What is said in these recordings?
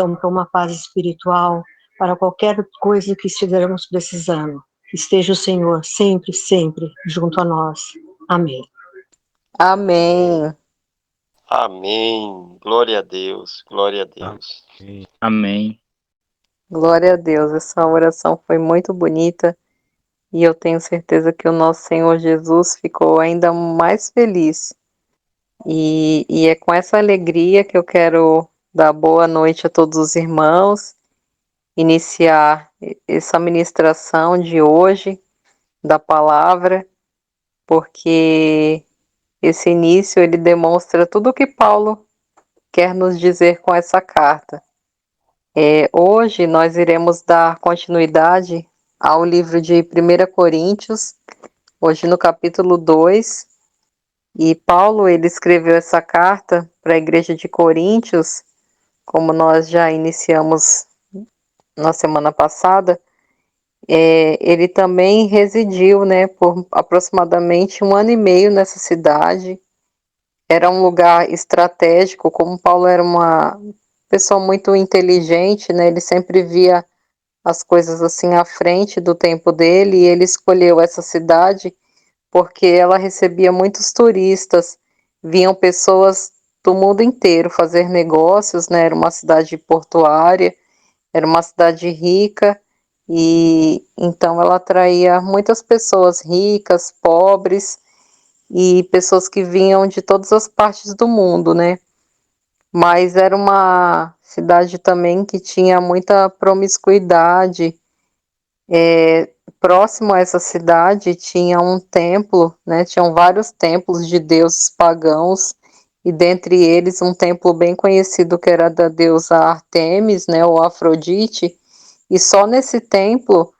para uma paz espiritual, para qualquer coisa que estivermos precisando. Esteja o Senhor sempre, sempre junto a nós. Amém. Amém. Amém. Glória a Deus. Glória a Deus. Amém. Glória a Deus. Essa oração foi muito bonita e eu tenho certeza que o nosso Senhor Jesus ficou ainda mais feliz. E é com essa alegria que eu quero dar boa noite a todos os irmãos, iniciar essa ministração de hoje da palavra, porque esse início ele demonstra tudo o que Paulo quer nos dizer com essa carta. Hoje nós iremos dar continuidade ao livro de 1 Coríntios, hoje no capítulo 2, e Paulo ele escreveu essa carta para a igreja de Coríntios, como nós já iniciamos na semana passada. Ele também residiu, né, por aproximadamente 1 ano e meio nessa cidade. Era um lugar estratégico, como Paulo era uma pessoa muito inteligente, né, ele sempre via as coisas assim à frente do tempo dele, e ele escolheu essa cidade porque ela recebia muitos turistas, vinham pessoas do mundo inteiro fazer negócios, né? Era uma cidade portuária, era uma cidade rica, e então ela atraía muitas pessoas ricas, pobres, e pessoas que vinham de todas as partes do mundo, né? Mas era uma cidade também que tinha muita promiscuidade. Próximo a essa cidade tinha um templo, né? Tinham vários templos de deuses pagãos, e dentre eles um templo bem conhecido que era da deusa Artemis, né? Ou Afrodite. E só nesse templo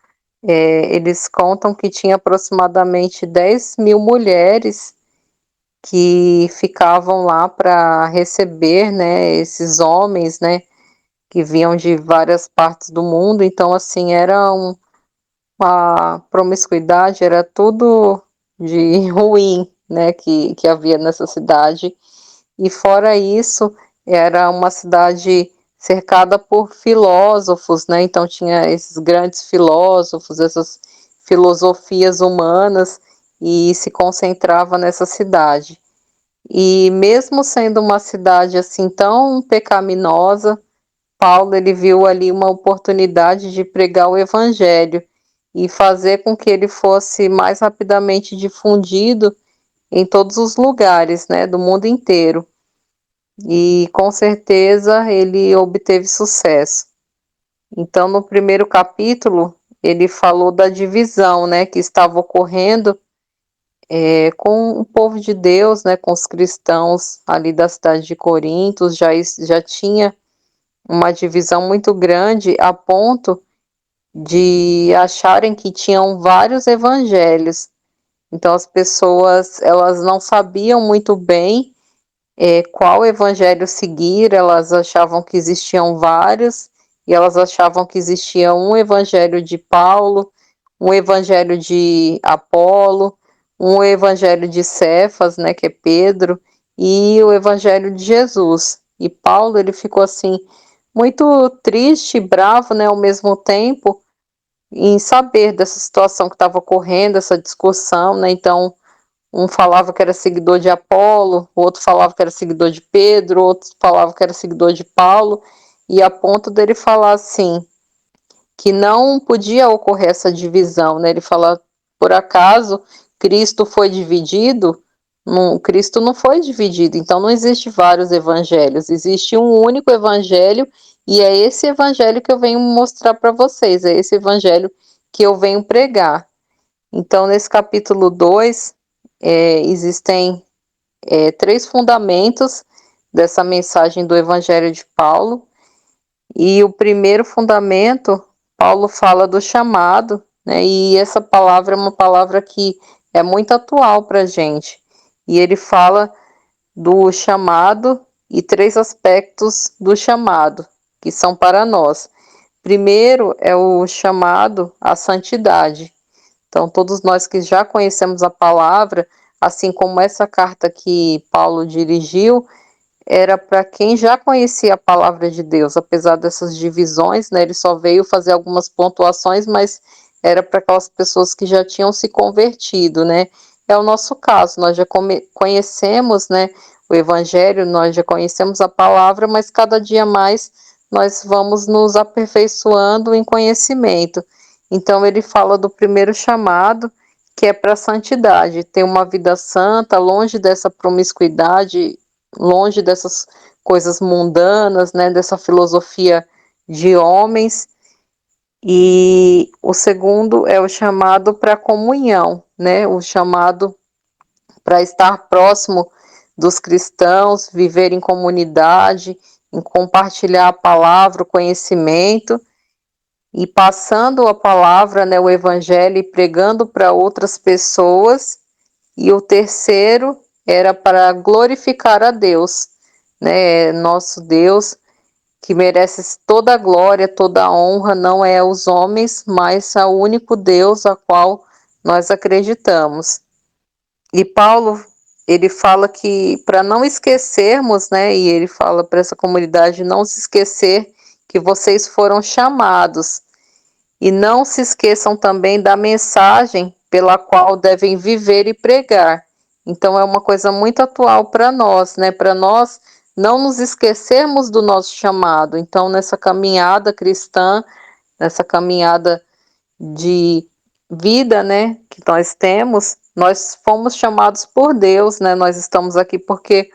eles contam que tinha aproximadamente 10.000 mulheres que ficavam lá para receber, né? Esses homens, né? Que vinham de várias partes do mundo. Então, assim, era uma promiscuidade, era tudo de ruim, né, que havia nessa cidade. E fora isso, era uma cidade cercada por filósofos, né, então tinha esses grandes filósofos, essas filosofias humanas, e se concentrava nessa cidade. E mesmo sendo uma cidade assim tão pecaminosa, Paulo ele viu ali uma oportunidade de pregar o evangelho e fazer com que ele fosse mais rapidamente difundido em todos os lugares, né, do mundo inteiro. E com certeza ele obteve sucesso. Então, no primeiro capítulo, ele falou da divisão, né, que estava ocorrendo com o povo de Deus, né, com os cristãos ali da cidade de Corinto. Já tinha uma divisão muito grande a ponto de acharem que tinham vários evangelhos. Então as pessoas elas não sabiam muito bem qual evangelho seguir, elas achavam que existiam vários, e elas achavam que existia um evangelho de Paulo, um evangelho de Apolo, um evangelho de Cefas, né, que é Pedro, e o evangelho de Jesus. E Paulo ele ficou assim muito triste e bravo, né, ao mesmo tempo, em saber dessa situação que estava ocorrendo, essa discussão, né? Então, um falava que era seguidor de Apolo, o outro falava que era seguidor de Pedro, outro falava que era seguidor de Paulo, e a ponto dele falar assim, que não podia ocorrer essa divisão, né? Ele fala, por acaso Cristo foi dividido? Não, Cristo não foi dividido, então não existe vários evangelhos, existe um único evangelho, e é esse evangelho que eu venho mostrar para vocês, é esse evangelho que eu venho pregar. Então, nesse capítulo 2, existem 3 fundamentos dessa mensagem do evangelho de Paulo, e o primeiro fundamento, Paulo fala do chamado, né? E essa palavra é uma palavra que é muito atual para a gente. E ele fala do chamado e 3 aspectos do chamado, que são para nós. Primeiro é o chamado à santidade. Então, todos nós que já conhecemos a palavra, assim como essa carta que Paulo dirigiu, era para quem já conhecia a palavra de Deus, apesar dessas divisões, né? Ele só veio fazer algumas pontuações, mas era para aquelas pessoas que já tinham se convertido, né? É o nosso caso, nós já conhecemos, né, o Evangelho, nós já conhecemos a palavra, mas cada dia mais nós vamos nos aperfeiçoando em conhecimento. Então ele fala do primeiro chamado, que é para a santidade, ter uma vida santa, longe dessa promiscuidade, longe dessas coisas mundanas, né, dessa filosofia de homens. E o segundo é o chamado para comunhão, né, o chamado para estar próximo dos cristãos, viver em comunidade, em compartilhar a palavra, o conhecimento, e passando a palavra, né, o evangelho, e pregando para outras pessoas. E o terceiro era para glorificar a Deus, né, nosso Deus, que merece toda a glória, toda a honra, não é aos homens, mas ao único Deus a qual nós acreditamos. E Paulo, ele fala que para não esquecermos, né, e ele fala para essa comunidade não se esquecer que vocês foram chamados, e não se esqueçam também da mensagem pela qual devem viver e pregar. Então é uma coisa muito atual para nós, né? Para nós não nos esquecermos do nosso chamado. Então nessa caminhada cristã, nessa caminhada de vida, né, que nós temos, nós fomos chamados por Deus, né? Nós estamos aqui porque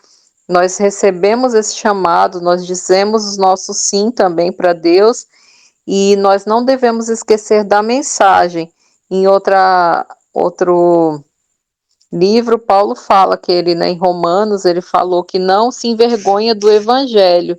nós recebemos esse chamado, nós dizemos os nossos sim também para Deus, e nós não devemos esquecer da mensagem. Em outro livro, Paulo fala que ele, né, em Romanos, ele falou que não se envergonha do evangelho,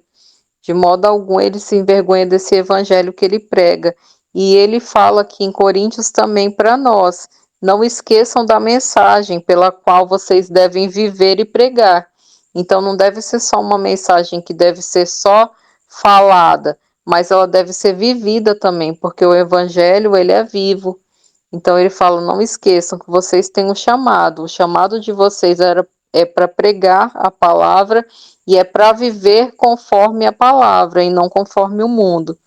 de modo algum ele se envergonha desse evangelho que ele prega. E ele fala aqui em Coríntios também para nós, não esqueçam da mensagem pela qual vocês devem viver e pregar. Então não deve ser só uma mensagem que deve ser só falada, mas ela deve ser vivida também, porque o evangelho, ele é vivo. Então ele fala, não esqueçam que vocês têm um chamado, o chamado de vocês é para pregar a palavra e é para viver conforme a palavra e não conforme o mundo.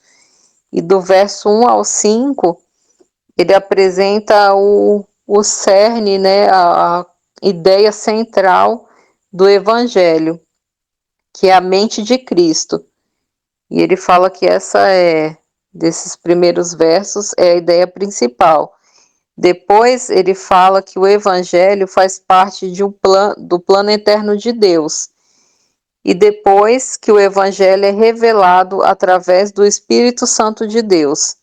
E do verso 1 ao 5, ele apresenta o cerne, né, a ideia central do evangelho, que é a mente de Cristo. E ele fala que desses primeiros versos, é a ideia principal. Depois ele fala que o evangelho faz parte do plano eterno de Deus. E depois que o evangelho é revelado através do Espírito Santo de Deus.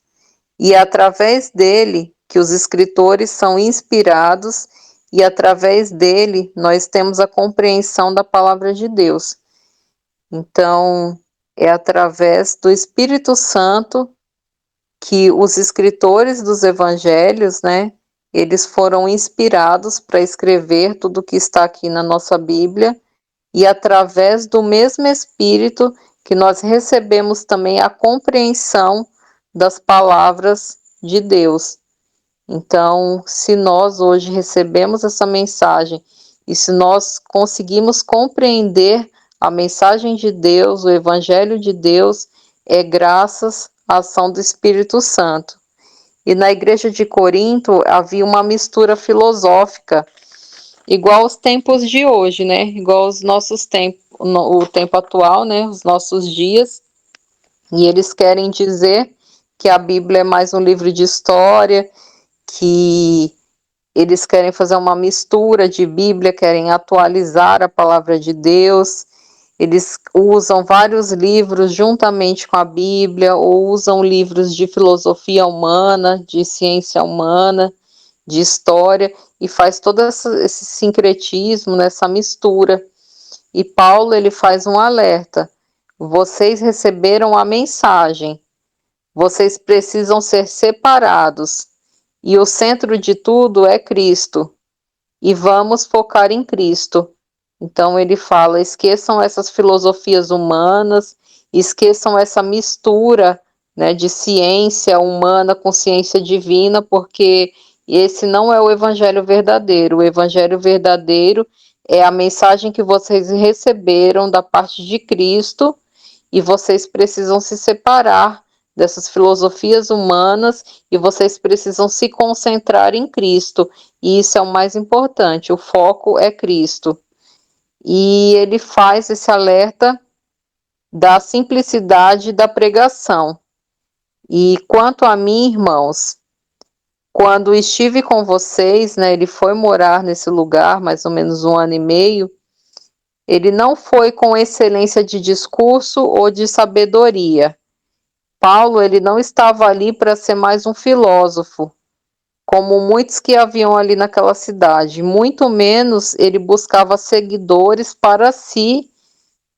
E é através dele que os escritores são inspirados, e através dele nós temos a compreensão da palavra de Deus. Então, é através do Espírito Santo que os escritores dos evangelhos, né, eles foram inspirados para escrever tudo que está aqui na nossa Bíblia, e através do mesmo Espírito que nós recebemos também a compreensão das palavras de Deus. Então, se nós hoje recebemos essa mensagem e se nós conseguimos compreender a mensagem de Deus, o Evangelho de Deus, é graças à ação do Espírito Santo. E na igreja de Corinto havia uma mistura filosófica, igual aos tempos de hoje, né? Igual aos nossos tempos, o tempo atual, né? Os nossos dias. E eles querem dizer que a Bíblia é mais um livro de história, que eles querem fazer uma mistura de Bíblia, querem atualizar a palavra de Deus. Eles usam vários livros juntamente com a Bíblia, ou usam livros de filosofia humana, de ciência humana, de história, e faz todo esse sincretismo, nessa mistura. E Paulo, ele faz um alerta: vocês receberam a mensagem, vocês precisam ser separados, e o centro de tudo é Cristo, e vamos focar em Cristo. Então ele fala, esqueçam essas filosofias humanas, esqueçam essa mistura, né, de ciência humana com ciência divina, porque esse não é o evangelho verdadeiro. O evangelho verdadeiro é a mensagem que vocês receberam da parte de Cristo e vocês precisam se separar dessas filosofias humanas e vocês precisam se concentrar em Cristo. E isso é o mais importante, o foco é Cristo. E ele faz esse alerta da simplicidade da pregação. E quanto a mim, irmãos, quando estive com vocês, né, ele foi morar nesse lugar mais ou menos 1 ano e meio, ele não foi com excelência de discurso ou de sabedoria. Paulo, ele não estava ali para ser mais um filósofo, como muitos que haviam ali naquela cidade. Muito menos ele buscava seguidores para si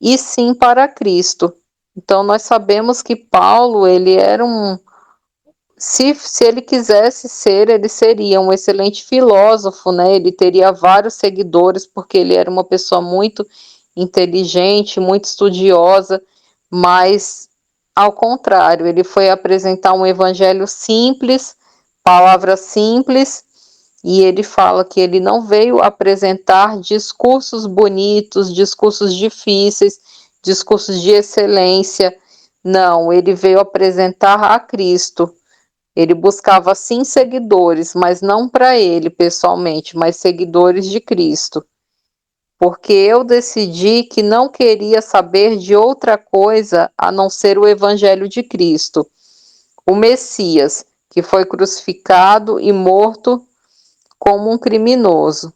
e sim para Cristo. Então nós sabemos que Paulo, ele era se ele quisesse ser, ele seria um excelente filósofo, né? Ele teria vários seguidores, porque ele era uma pessoa muito inteligente, muito estudiosa, mas, ao contrário, ele foi apresentar um evangelho simples, palavras simples, e ele fala que ele não veio apresentar discursos bonitos, discursos difíceis, discursos de excelência. Não, ele veio apresentar a Cristo. Ele buscava sim seguidores, mas não para ele pessoalmente, mas seguidores de Cristo. Porque eu decidi que não queria saber de outra coisa a não ser o Evangelho de Cristo, o Messias, que foi crucificado e morto como um criminoso.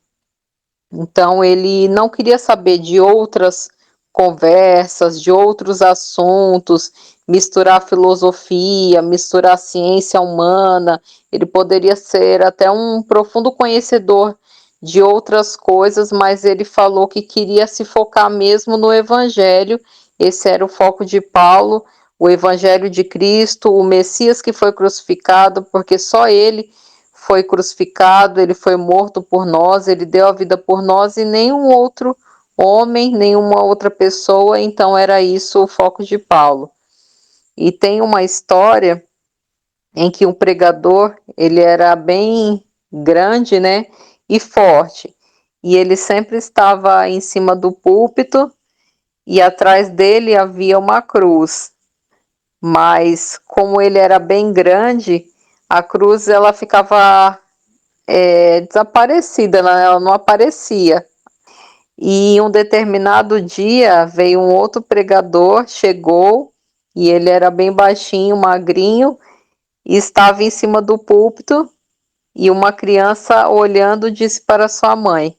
Então ele não queria saber de outras conversas, de outros assuntos, misturar filosofia, misturar ciência humana. Ele poderia ser até um profundo conhecedor de outras coisas, mas ele falou que queria se focar mesmo no Evangelho. Esse era o foco de Paulo, o Evangelho de Cristo, o Messias que foi crucificado, porque só ele foi crucificado, ele foi morto por nós, ele deu a vida por nós e nenhum outro homem, nenhuma outra pessoa, então era isso o foco de Paulo. E tem uma história em que um pregador, ele era bem grande, né, e forte, e ele sempre estava em cima do púlpito e atrás dele havia uma cruz, mas como ele era bem grande, a cruz ela ficava desaparecida, ela não aparecia. E em um determinado dia veio um outro pregador, chegou, e ele era bem baixinho, magrinho, e estava em cima do púlpito, e uma criança olhando disse para sua mãe: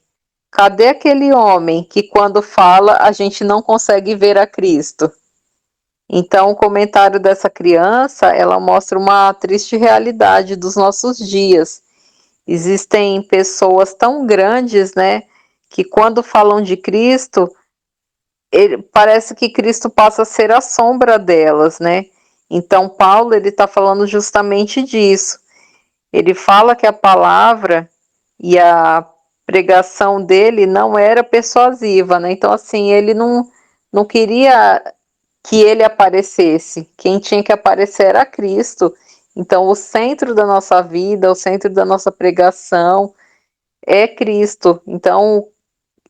cadê aquele homem que quando fala a gente não consegue ver a Cristo? Então o comentário dessa criança, ela mostra uma triste realidade dos nossos dias. Existem pessoas tão grandes, né, que quando falam de Cristo, parece que Cristo passa a ser a sombra delas, né? Então Paulo, ele está falando justamente disso. Ele fala que a palavra e a pregação dele não era persuasiva, né? Então assim, ele não queria que ele aparecesse. Quem tinha que aparecer era Cristo. Então o centro da nossa vida, o centro da nossa pregação é Cristo. Então,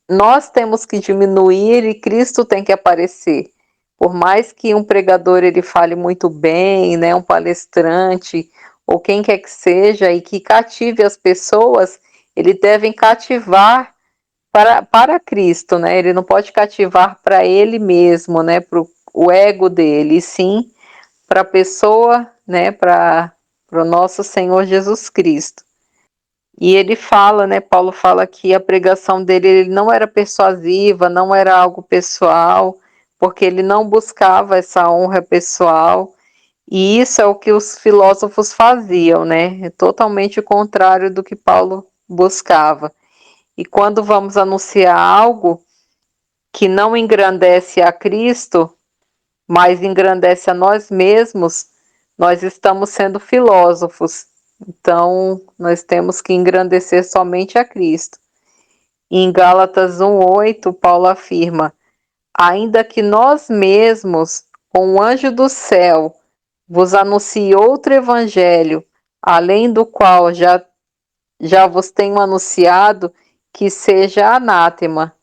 nós temos que diminuir e Cristo tem que aparecer. Por mais que um pregador ele fale muito bem, né, um palestrante ou quem quer que seja e que cative as pessoas, ele deve cativar para Cristo, né? Ele não pode cativar para ele mesmo, né, para o ego dele, e sim para a pessoa, né, para o nosso Senhor Jesus Cristo. E ele fala, né, Paulo fala que a pregação dele ele não era persuasiva, não era algo pessoal, porque ele não buscava essa honra pessoal, e isso é o que os filósofos faziam, né, é totalmente o contrário do que Paulo buscava. E quando vamos anunciar algo que não engrandece a Cristo, mas engrandece a nós mesmos, nós estamos sendo filósofos. Então, nós temos que engrandecer somente a Cristo. Em Gálatas 1:8, Paulo afirma: ainda que nós mesmos, com um anjo do céu, vos anuncie outro evangelho, além do qual já vos tenho anunciado, que seja anátema,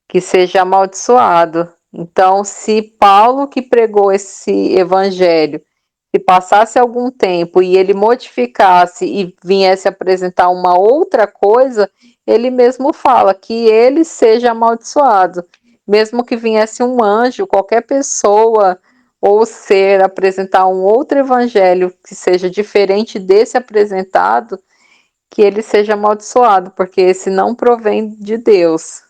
que seja amaldiçoado. Então, se Paulo que pregou esse evangelho, se passasse algum tempo e ele modificasse e viesse apresentar uma outra coisa, ele mesmo fala que ele seja amaldiçoado. Mesmo que viesse um anjo, qualquer pessoa ou ser apresentar um outro evangelho que seja diferente desse apresentado, que ele seja amaldiçoado, porque esse não provém de Deus.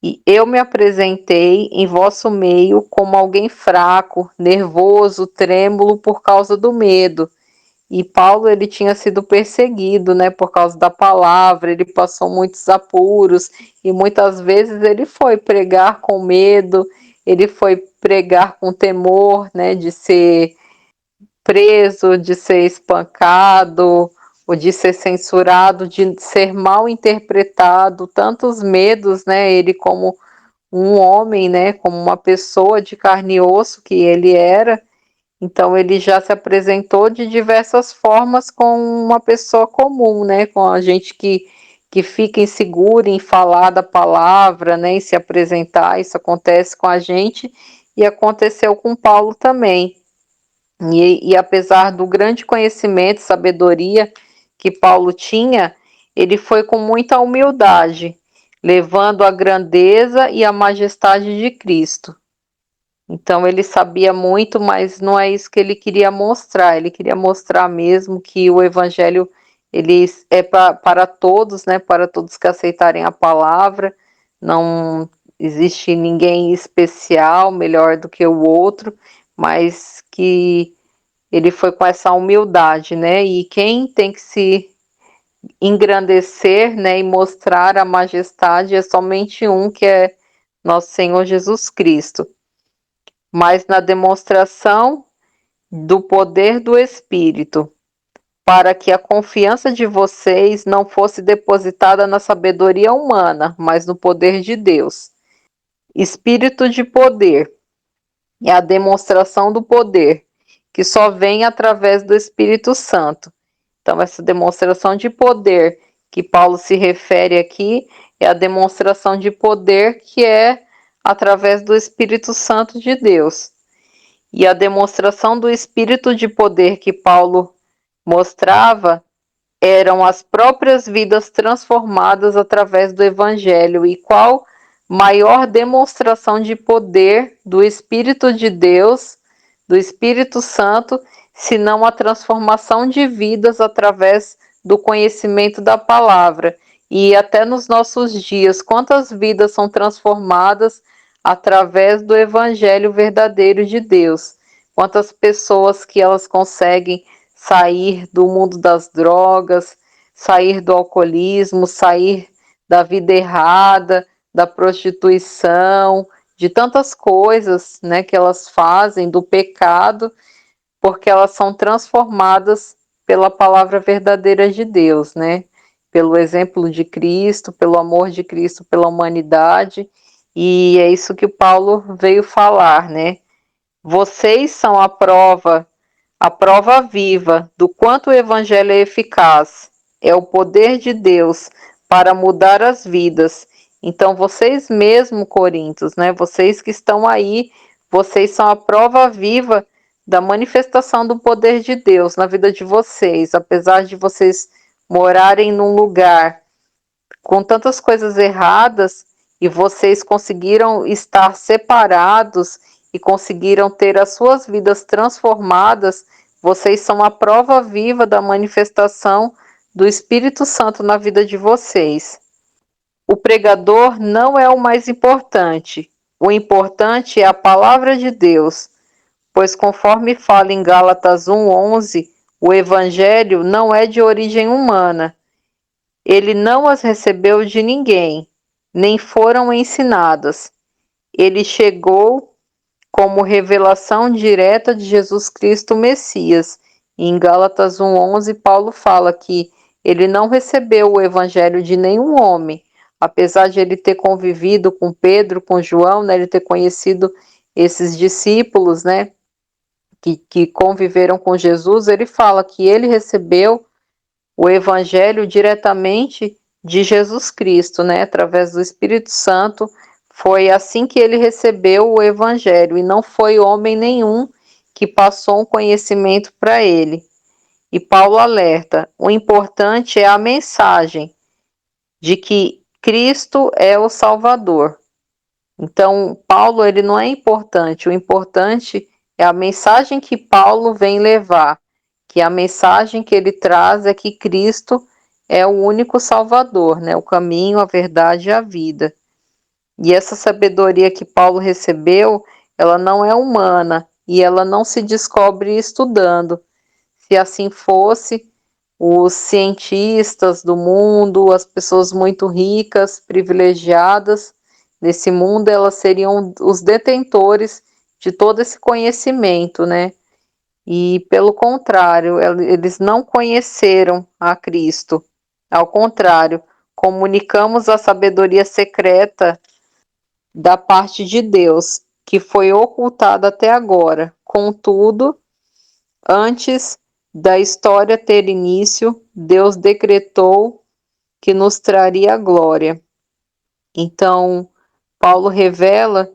E eu me apresentei em vosso meio como alguém fraco, nervoso, trêmulo por causa do medo. E Paulo, ele tinha sido perseguido, né, por causa da palavra, ele passou muitos apuros e muitas vezes ele foi pregar com medo, ele foi pregar com temor, né, de ser preso, de ser espancado, ou de ser censurado, de ser mal interpretado, tantos medos, né, ele como um homem, né, como uma pessoa de carne e osso que ele era, então ele já se apresentou de diversas formas com uma pessoa comum, né, com a gente que fica insegura em falar da palavra, né, em se apresentar, isso acontece com a gente e aconteceu com Paulo também. E apesar do grande conhecimento e sabedoria que Paulo tinha, ele foi com muita humildade, levando a grandeza e a majestade de Cristo. Então ele sabia muito, mas não é isso que ele queria mostrar. Ele queria mostrar mesmo que o evangelho ele é para todos, né? Para todos que aceitarem a palavra. Não existe ninguém especial, melhor do que o outro, mas que ele foi com essa humildade, né? E quem tem que se engrandecer, né, e mostrar a majestade é somente um, que é nosso Senhor Jesus Cristo. Mas na demonstração do poder do Espírito, para que a confiança de vocês não fosse depositada na sabedoria humana, mas no poder de Deus. Espírito de poder é a demonstração do poder, que só vem através do Espírito Santo. Então, essa demonstração de poder que Paulo se refere aqui é a demonstração de poder que é através do Espírito Santo de Deus. E a demonstração do espírito de poder que Paulo mostrava eram as próprias vidas transformadas através do Evangelho. E qual maior demonstração de poder do Espírito de Deus, do Espírito Santo, senão a transformação de vidas através do conhecimento da palavra? E até nos nossos dias, quantas vidas são transformadas através do Evangelho verdadeiro de Deus? Quantas pessoas que elas conseguem sair do mundo das drogas, sair do alcoolismo, sair da vida errada, da prostituição, de tantas coisas, né, que elas fazem, do pecado, porque elas são transformadas pela palavra verdadeira de Deus, né? Pelo exemplo de Cristo, pelo amor de Cristo pela humanidade, e é isso que Paulo veio falar, né? Vocês são a prova viva do quanto o evangelho é eficaz. É o poder de Deus para mudar as vidas. Então, vocês mesmo, Coríntios, né? Vocês que estão aí, vocês são a prova viva da manifestação do poder de Deus na vida de vocês. Apesar de vocês morarem num lugar com tantas coisas erradas e vocês conseguiram estar separados e conseguiram ter as suas vidas transformadas, vocês são a prova viva da manifestação do Espírito Santo na vida de vocês. O pregador não é o mais importante. O importante é a palavra de Deus, pois conforme fala em Gálatas 1:11, o evangelho não é de origem humana. Ele não as recebeu de ninguém, nem foram ensinadas. Ele chegou como revelação direta de Jesus Cristo Messias. Em Gálatas 1:11, Paulo fala que ele não recebeu o evangelho de nenhum homem, apesar de ele ter convivido com Pedro, com João, né, ele ter conhecido esses discípulos, né, que conviveram com Jesus, ele fala que ele recebeu o evangelho diretamente de Jesus Cristo, né? Através do Espírito Santo, foi assim que ele recebeu o Evangelho, e não foi homem nenhum que passou um conhecimento para ele. E Paulo alerta: o importante é a mensagem de que Cristo é o Salvador. Então, Paulo, ele não é importante, o importante é a mensagem que Paulo vem levar, que a mensagem que ele traz é que Cristo é o único Salvador, né? O caminho, a verdade e a vida. E essa sabedoria que Paulo recebeu, ela não é humana e ela não se descobre estudando. Se assim fosse, os cientistas do mundo, as pessoas muito ricas, privilegiadas nesse mundo, elas seriam os detentores de todo esse conhecimento, né? E pelo contrário, eles não conheceram a Cristo. Ao contrário, comunicamos a sabedoria secreta da parte de Deus, que foi ocultada até agora. Contudo, antes da história ter início, Deus decretou que nos traria glória. Então, Paulo revela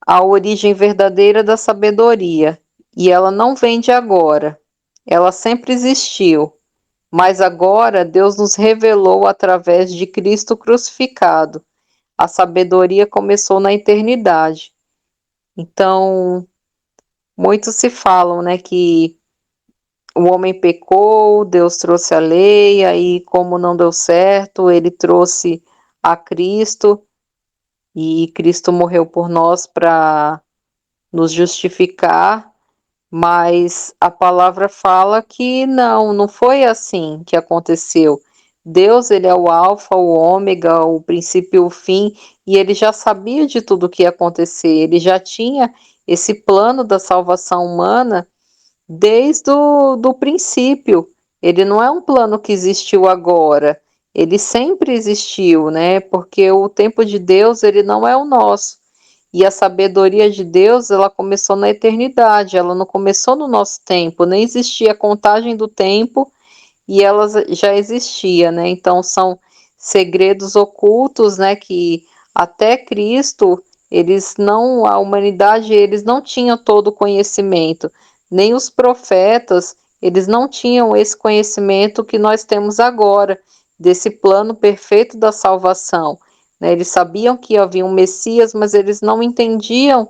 a origem verdadeira da sabedoria, e ela não vem de agora, ela sempre existiu, mas agora Deus nos revelou através de Cristo crucificado. A sabedoria começou na eternidade. Então, muitos se falam, né, que o homem pecou, Deus trouxe a lei, aí como não deu certo, ele trouxe a Cristo, e Cristo morreu por nós para nos justificar, mas a palavra fala que não foi assim que aconteceu. Deus, ele é o alfa, o ômega, o princípio e o fim, e ele já sabia de tudo o que ia acontecer, ele já tinha esse plano da salvação humana desde do princípio. Ele não é um plano que existiu agora, ele sempre existiu, né? Porque o tempo de Deus, ele não é o nosso. E a sabedoria de Deus, ela começou na eternidade, ela não começou no nosso tempo, nem existia a contagem do tempo e ela já existia, né? Então são segredos ocultos, né, que até Cristo, a humanidade, eles não tinham todo o conhecimento, nem os profetas, eles não tinham esse conhecimento que nós temos agora, desse plano perfeito da salvação, né? Eles sabiam que havia um Messias, mas eles não entendiam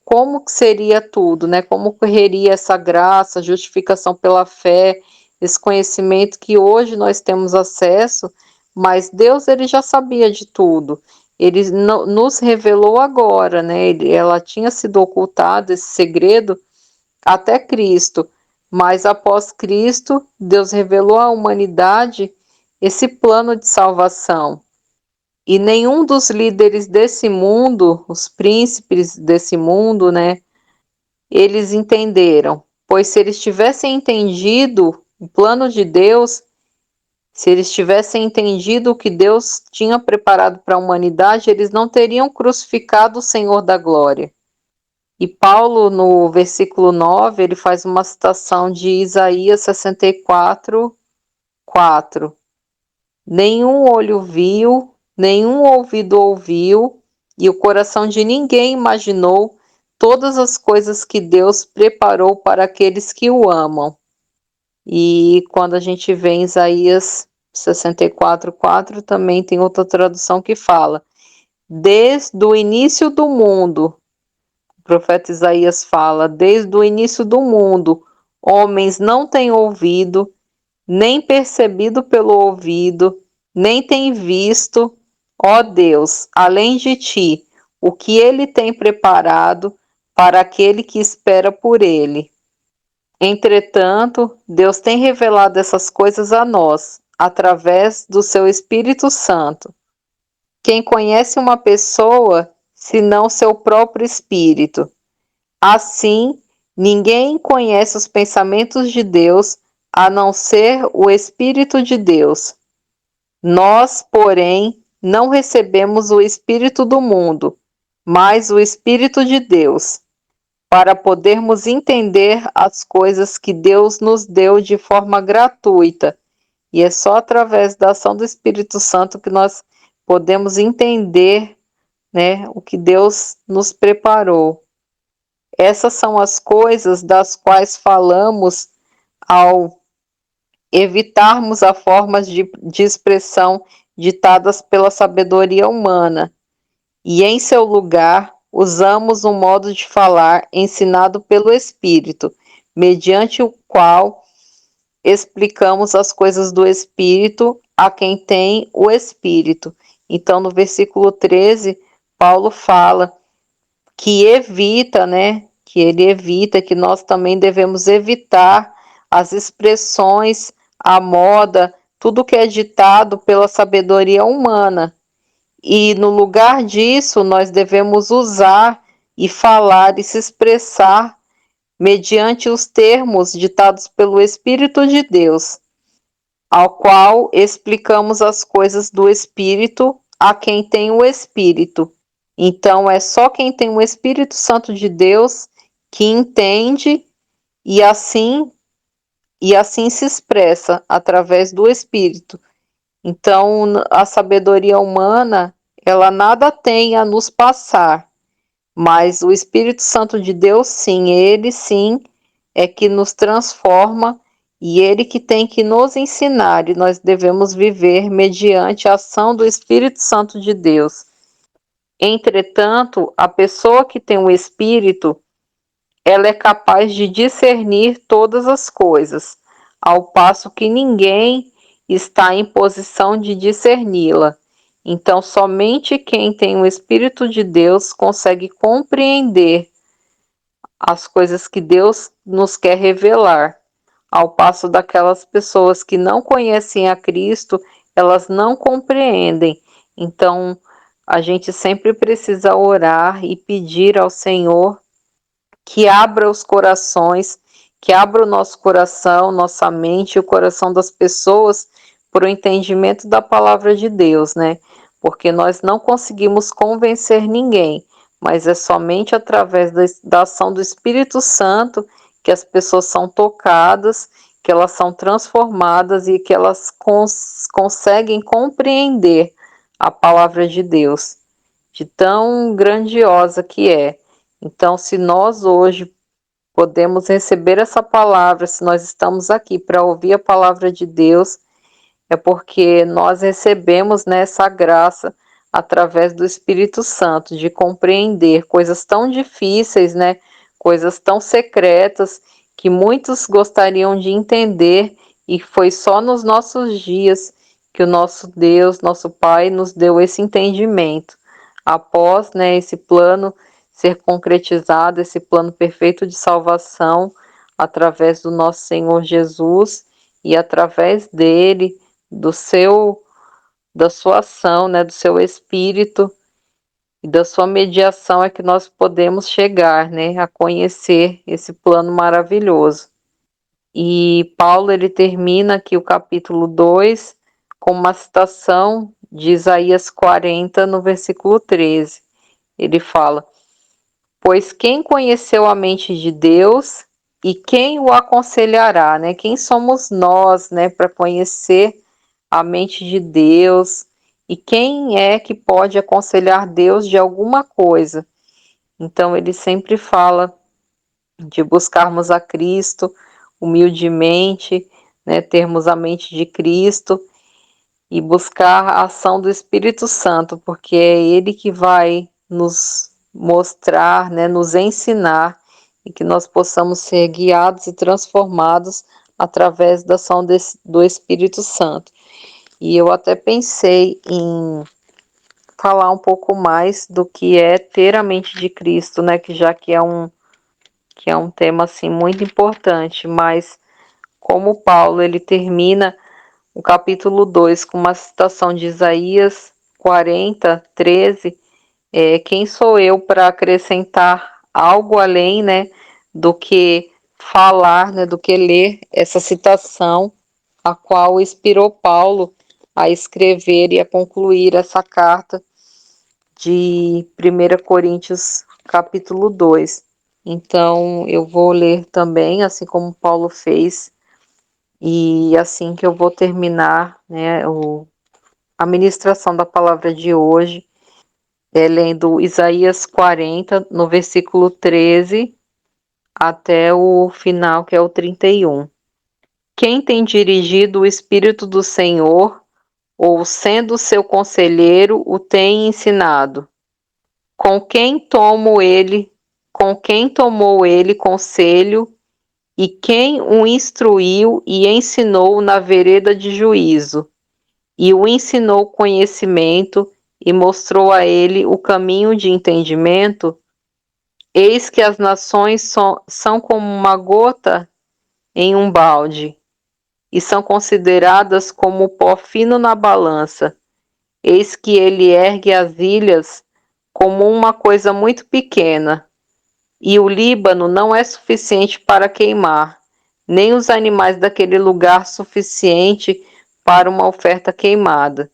como que seria tudo, né? Como correria essa graça, justificação pela fé, esse conhecimento que hoje nós temos acesso, mas Deus, ele já sabia de tudo. Ele nos revelou agora, né? Ela tinha sido ocultada, esse segredo, até Cristo, mas após Cristo, Deus revelou à humanidade esse plano de salvação. E nenhum dos líderes desse mundo, os príncipes desse mundo, né, eles entenderam. Pois se eles tivessem entendido o plano de Deus, se eles tivessem entendido o que Deus tinha preparado para a humanidade, eles não teriam crucificado o Senhor da glória. E Paulo, no versículo 9, ele faz uma citação de Isaías 64, 4. Nenhum olho viu, nenhum ouvido ouviu, e o coração de ninguém imaginou todas as coisas que Deus preparou para aqueles que o amam. E quando a gente vê em Isaías 64, 4, também tem outra tradução que fala: desde o início do mundo, o profeta Isaías fala, desde o início do mundo, homens não têm ouvido, nem percebido pelo ouvido, nem têm visto, ó Deus, além de ti, o que ele tem preparado para aquele que espera por ele. Entretanto, Deus tem revelado essas coisas a nós, através do seu Espírito Santo. Quem conhece uma pessoa, senão seu próprio espírito? Assim, ninguém conhece os pensamentos de Deus, a não ser o Espírito de Deus. Nós, porém, não recebemos o Espírito do mundo, mas o Espírito de Deus, para podermos entender as coisas que Deus nos deu de forma gratuita, E é só através da ação do Espírito Santo que nós podemos entender, né, o que Deus nos preparou. Essas são as coisas das quais falamos ao evitarmos as formas de expressão ditadas pela sabedoria humana, e em seu lugar usamos um modo de falar ensinado pelo Espírito, mediante o qual explicamos as coisas do Espírito a quem tem o Espírito. Então, no versículo 13, Paulo fala que evita, né? Que ele evita, que nós também devemos evitar as expressões, a moda, tudo que é ditado pela sabedoria humana. E no lugar disso, nós devemos usar e falar e se expressar mediante os termos ditados pelo Espírito de Deus, ao qual explicamos as coisas do Espírito a quem tem o Espírito. Então, é só quem tem o Espírito Santo de Deus que entende e assim se expressa através do Espírito. Então, a sabedoria humana, ela nada tem a nos passar, mas o Espírito Santo de Deus, sim, ele sim é que nos transforma e ele que tem que nos ensinar, e nós devemos viver mediante a ação do Espírito Santo de Deus. Entretanto, a pessoa que tem o Espírito, ela é capaz de discernir todas as coisas, ao passo que ninguém está em posição de discerni-la. Então, somente quem tem o Espírito de Deus consegue compreender as coisas que Deus nos quer revelar, ao passo daquelas pessoas que não conhecem a Cristo, elas não compreendem. Então, a gente sempre precisa orar e pedir ao Senhor que abra os corações, que abra o nosso coração, nossa mente e o coração das pessoas para o entendimento da palavra de Deus, né? Porque nós não conseguimos convencer ninguém, mas é somente através da ação do Espírito Santo que as pessoas são tocadas, que elas são transformadas e que elas conseguem compreender a palavra de Deus, de tão grandiosa que é. Então, se nós hoje podemos receber essa palavra, se nós estamos aqui para ouvir a palavra de Deus, é porque nós recebemos, né, essa graça através do Espírito Santo de compreender coisas tão difíceis, né, coisas tão secretas que muitos gostariam de entender, e foi só nos nossos dias que o nosso Deus, nosso Pai, nos deu esse entendimento. Após, né, esse plano ser concretizado, esse plano perfeito de salvação através do nosso Senhor Jesus e através dele, da sua ação, né, do seu Espírito e da sua mediação é que nós podemos chegar, né, a conhecer esse plano maravilhoso. E Paulo, ele termina aqui o capítulo 2 com uma citação de Isaías 40, no versículo 13. Ele fala: pois quem conheceu a mente de Deus e quem o aconselhará, né? Quem somos nós, né, para conhecer a mente de Deus? E quem é que pode aconselhar Deus de alguma coisa? Então, ele sempre fala de buscarmos a Cristo humildemente, né, termos a mente de Cristo e buscar a ação do Espírito Santo, porque é Ele que vai nos mostrar, né, nos ensinar, e que nós possamos ser guiados e transformados através da ação do Espírito Santo. E eu até pensei em falar um pouco mais do que é ter a mente de Cristo, né, que já que é um tema assim muito importante, mas como Paulo ele termina o capítulo 2 com uma citação de Isaías 40, 13, quem sou eu para acrescentar algo além, né, do que falar, né, do que ler essa citação, a qual inspirou Paulo a escrever e a concluir essa carta de 1 Coríntios capítulo 2. Então, eu vou ler também, assim como Paulo fez, E assim que eu vou terminar, né, a ministração da palavra de hoje, lendo Isaías 40, no versículo 13, até o final, que é o 31. Quem tem dirigido o Espírito do Senhor, ou sendo seu conselheiro, o tem ensinado? Com quem tomou ele conselho, e quem o instruiu e ensinou na vereda de juízo, e o ensinou conhecimento, e mostrou a ele o caminho de entendimento? Eis que as nações são como uma gota em um balde, e são consideradas como pó fino na balança. Eis que ele ergue as ilhas como uma coisa muito pequena, e o Líbano não é suficiente para queimar, nem os animais daquele lugar suficiente para uma oferta queimada.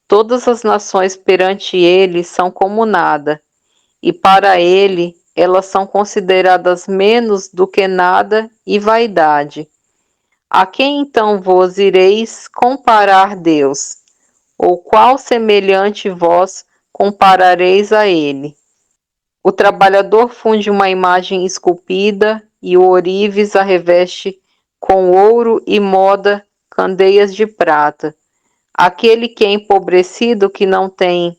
Todas as nações perante ele são como nada, e para ele elas são consideradas menos do que nada e vaidade. A quem então vos ireis comparar, Deus? Ou qual semelhante vós comparareis a ele? O trabalhador funde uma imagem esculpida, e o ourives a reveste com ouro e moda candeias de prata. Aquele que é empobrecido, que não tem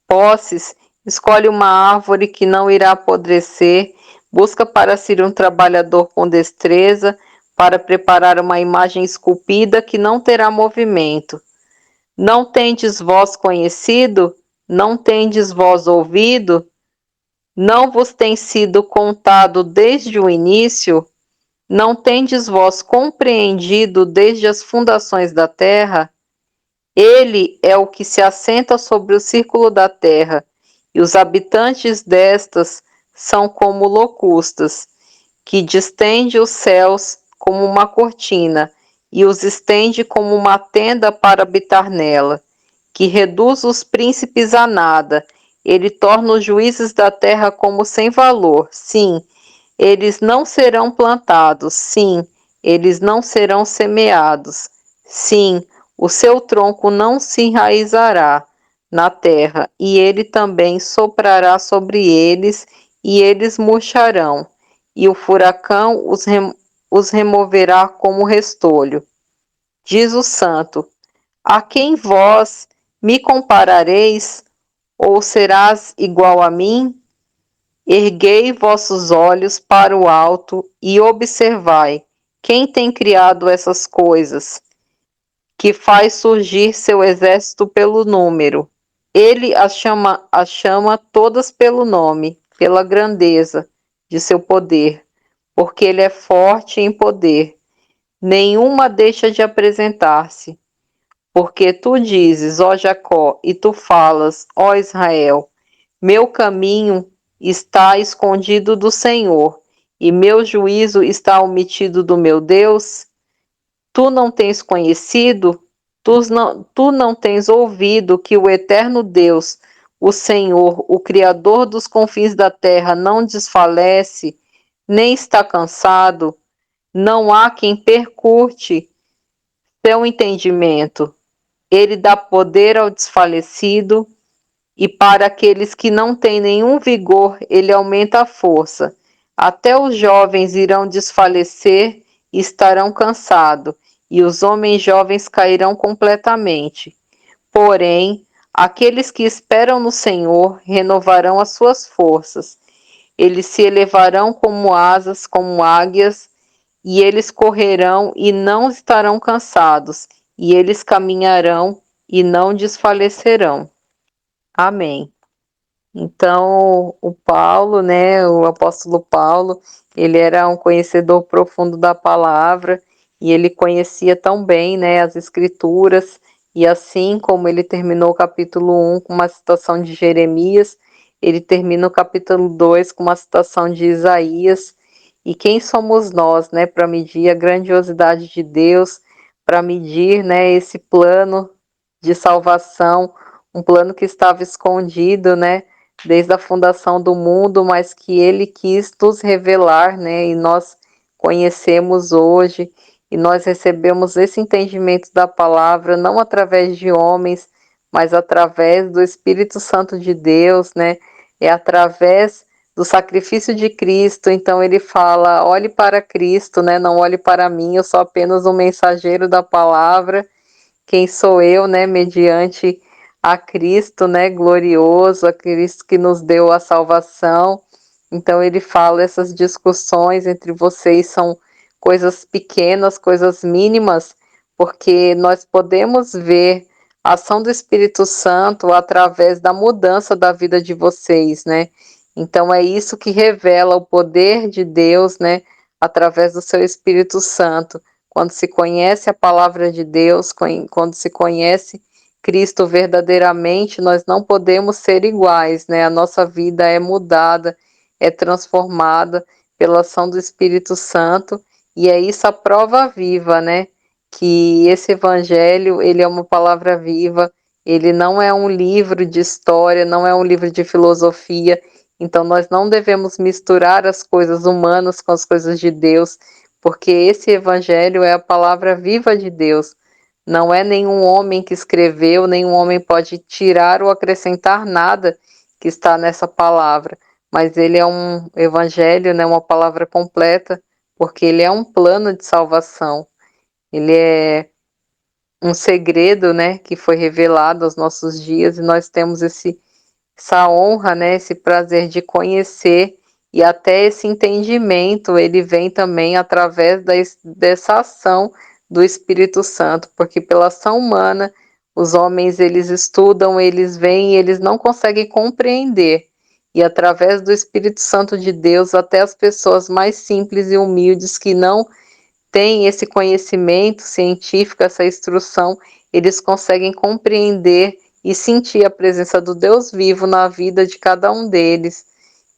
posses, escolhe uma árvore que não irá apodrecer, busca para si um trabalhador com destreza, para preparar uma imagem esculpida que não terá movimento. Não tendes vós conhecido? Não tendes vós ouvido? Não vos tem sido contado desde o início? Não tendes vós compreendido desde as fundações da terra? Ele é o que se assenta sobre o círculo da terra, e os habitantes destas são como locustas, que distende os céus como uma cortina, e os estende como uma tenda para habitar nela, que reduz os príncipes a nada, ele torna os juízes da terra como sem valor. Sim, eles não serão plantados, sim, eles não serão semeados, sim, o seu tronco não se enraizará na terra, e ele também soprará sobre eles, e eles murcharão, e o furacão os removerá como restolho. Diz o santo: a quem vós me comparareis, ou serás igual a mim? Erguei vossos olhos para o alto e observai quem tem criado essas coisas, que faz surgir seu exército pelo número. Ele as chama todas pelo nome, pela grandeza de seu poder, porque ele é forte em poder. Nenhuma deixa de apresentar-se. Porque tu dizes, ó Jacó, e tu falas, ó Israel, meu caminho está escondido do Senhor, e meu juízo está omitido do meu Deus. Tu não tens conhecido, tu não tens ouvido que o eterno Deus, o Senhor, o Criador dos confins da terra, não desfalece, nem está cansado, não há quem percute seu entendimento. Ele dá poder ao desfalecido, e para aqueles que não têm nenhum vigor, ele aumenta a força. Até os jovens irão desfalecer e estarão cansados, e os homens jovens cairão completamente. Porém, aqueles que esperam no Senhor renovarão as suas forças. Eles se elevarão como asas, como águias, e eles correrão e não estarão cansados, e eles caminharão e não desfalecerão. Amém. Então, o Paulo, né, o apóstolo Paulo, ele era um conhecedor profundo da palavra e ele conhecia tão bem, né, as escrituras, e assim como ele terminou o capítulo 1 com uma citação de Jeremias, ele termina o capítulo 2 com uma citação de Isaías. E quem somos nós, né, para medir a grandiosidade de Deus, para medir, né, esse plano de salvação, um plano que estava escondido, né, desde a fundação do mundo, mas que ele quis nos revelar, né, e nós conhecemos hoje. e nós recebemos esse entendimento da palavra não através de homens, mas através do Espírito Santo de Deus, né? É através do sacrifício de Cristo. Então ele fala: olhe para Cristo, né? Não olhe para mim, eu sou apenas um mensageiro da palavra. Quem sou eu, né? Mediante a Cristo, né? Glorioso, a Cristo que nos deu a salvação. Então ele fala: essas discussões entre vocês são coisas pequenas, coisas mínimas, porque nós podemos ver a ação do Espírito Santo através da mudança da vida de vocês, né? Então é isso que revela o poder de Deus, né? Através do seu Espírito Santo. Quando se conhece a palavra de Deus, quando se conhece Cristo verdadeiramente, nós não podemos ser iguais, né? A nossa vida é mudada, é transformada pela ação do Espírito Santo, e é isso a prova viva, né? Que esse evangelho, ele é uma palavra viva, ele não é um livro de história, não é um livro de filosofia, então nós não devemos misturar as coisas humanas com as coisas de Deus, porque esse evangelho é a palavra viva de Deus. Não é nenhum homem que escreveu, nenhum homem pode tirar ou acrescentar nada que está nessa palavra, mas ele é um evangelho, né, uma palavra completa, porque ele é um plano de salvação. Ele é um segredo, né, que foi revelado aos nossos dias, e nós temos essa honra, né, esse prazer de conhecer, e até esse entendimento, ele vem também através dessa ação do Espírito Santo, porque pela ação humana, os homens, eles estudam, eles veem, eles não conseguem compreender, e através do Espírito Santo de Deus, até as pessoas mais simples e humildes que não têm esse conhecimento científico, essa instrução, eles conseguem compreender e sentir a presença do Deus vivo na vida de cada um deles,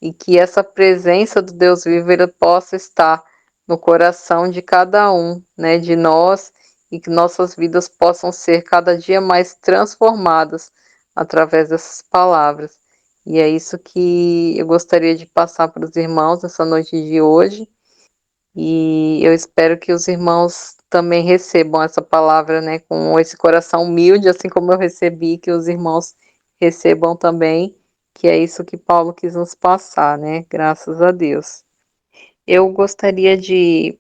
e que essa presença do Deus vivo ele possa estar no coração de cada um, né, de nós, e que nossas vidas possam ser cada dia mais transformadas através dessas palavras. E é isso que eu gostaria de passar para os irmãos nessa noite de hoje. E eu espero que os irmãos também recebam essa palavra, né, com esse coração humilde, assim como eu recebi, que os irmãos recebam também, que é isso que Paulo quis nos passar, né, graças a Deus. Eu gostaria de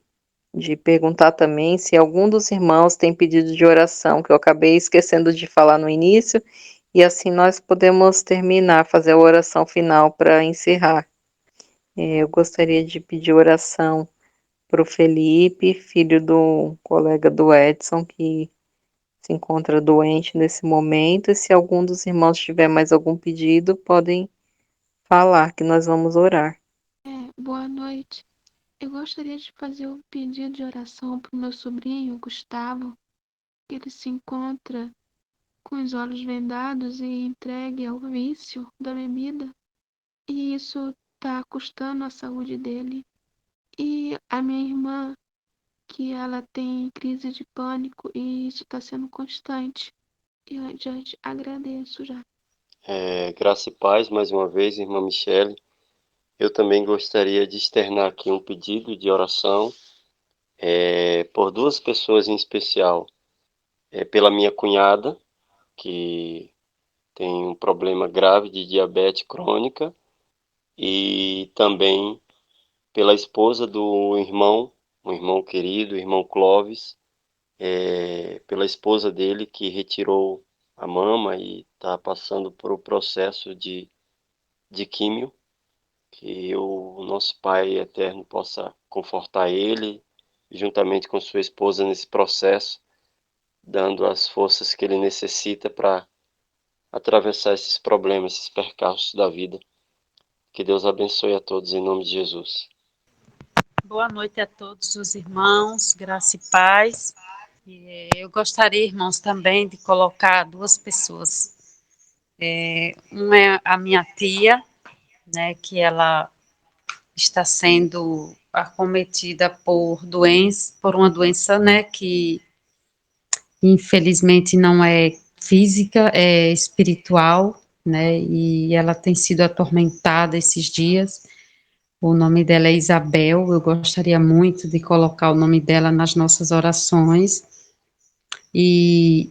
perguntar também se algum dos irmãos tem pedido de oração, que eu acabei esquecendo de falar no início, e assim nós podemos terminar, fazer a oração final para encerrar. Eu gostaria de pedir oração para o Felipe, filho do colega do Edson, que se encontra doente nesse momento. E se algum dos irmãos tiver mais algum pedido, podem falar que nós vamos orar. Boa noite. Eu gostaria de fazer um pedido de oração para o meu sobrinho, Gustavo, que ele se encontra com os olhos vendados e entregue ao vício da bebida. E isso está custando a saúde dele. E a minha irmã, que ela tem crise de pânico e isso está sendo constante. E eu já te agradeço já. Graça e paz, mais uma vez, irmã Michele. Eu também gostaria de externar aqui um pedido de oração por duas pessoas em especial. Pela minha cunhada, que tem um problema grave de diabetes crônica, e também pela esposa do irmão, um irmão querido, o irmão Clóvis, pela esposa dele que retirou a mama e está passando por um processo de químio, que o nosso Pai Eterno possa confortar ele, juntamente com sua esposa nesse processo, dando as forças que ele necessita para atravessar esses problemas, esses percalços da vida. Que Deus abençoe a todos em nome de Jesus. Boa noite a todos os irmãos, graça e paz. Eu gostaria, irmãos, também de colocar duas pessoas. Uma é a minha tia, né, que ela está sendo acometida por uma doença, né, que infelizmente não é física, é espiritual, né, e ela tem sido atormentada esses dias. O nome dela é Isabel. Eu gostaria muito de colocar o nome dela nas nossas orações. E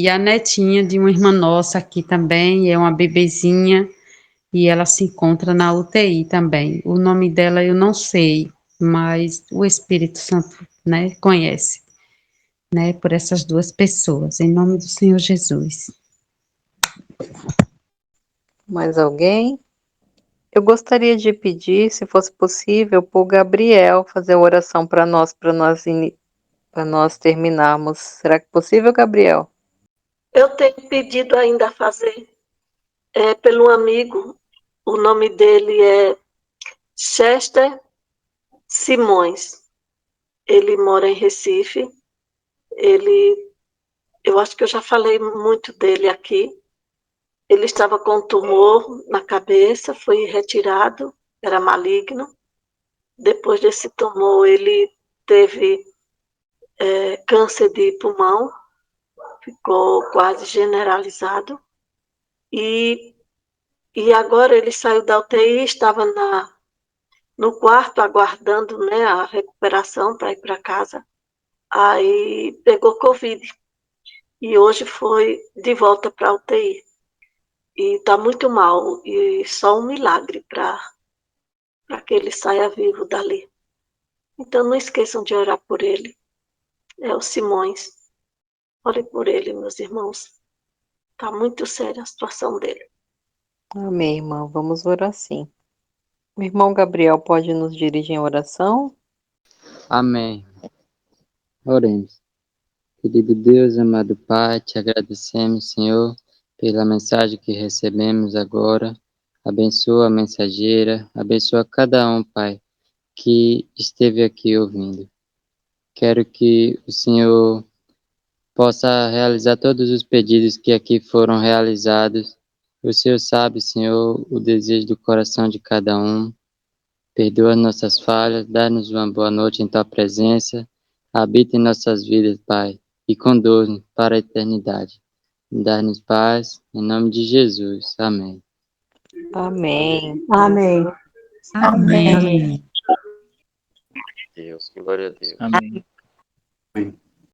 a netinha de uma irmã nossa aqui também, é uma bebezinha, e ela se encontra na UTI também. O nome dela eu não sei, mas o Espírito Santo, né, conhece, né, por essas duas pessoas, em nome do Senhor Jesus. Mais alguém? Eu gostaria de pedir, se fosse possível, para o Gabriel fazer a oração para nós terminarmos. Será que é possível, Gabriel? Eu tenho pedido ainda a fazer pelo amigo, o nome dele é Chester Simões. Ele mora em Recife. Eu acho que eu já falei muito dele aqui. Ele estava com um tumor na cabeça, foi retirado, era maligno. Depois desse tumor, ele teve câncer de pulmão, ficou quase generalizado. E agora ele saiu da UTI, estava no quarto aguardando, né, a recuperação para ir para casa. Aí pegou Covid e hoje foi de volta para a UTI. E está muito mal, e só um milagre para que ele saia vivo dali. Então não esqueçam de orar por ele. É o Simões. Ore por ele, meus irmãos. Está muito séria a situação dele. Amém, irmã. Vamos orar sim. O irmão Gabriel pode nos dirigir em oração? Amém. Oremos. Querido Deus, amado Pai, te agradecemos, Senhor, pela mensagem que recebemos agora. Abençoa a mensageira, abençoa cada um, Pai, que esteve aqui ouvindo. Quero que o Senhor possa realizar todos os pedidos que aqui foram realizados. O Senhor sabe, Senhor, o desejo do coração de cada um. Perdoa nossas falhas, dá-nos uma boa noite em Tua presença. Habita em nossas vidas, Pai, e conduz-nos para a eternidade. Dá-nos paz, em nome de Jesus. Amém. Amém. Amém. Deus, glória a Deus. Amém.